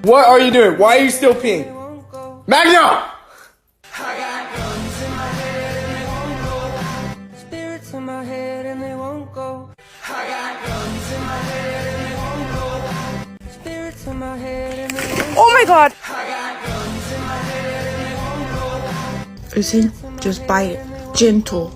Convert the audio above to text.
What are you doing? Why are you still peeing? Magna! Spirits in my head and they won't go. I got guns in my head and they won't go. Spirits in my head and they won't go. Oh my god. I got guns in my head and they won't go. Özil, just bite it. Gentle.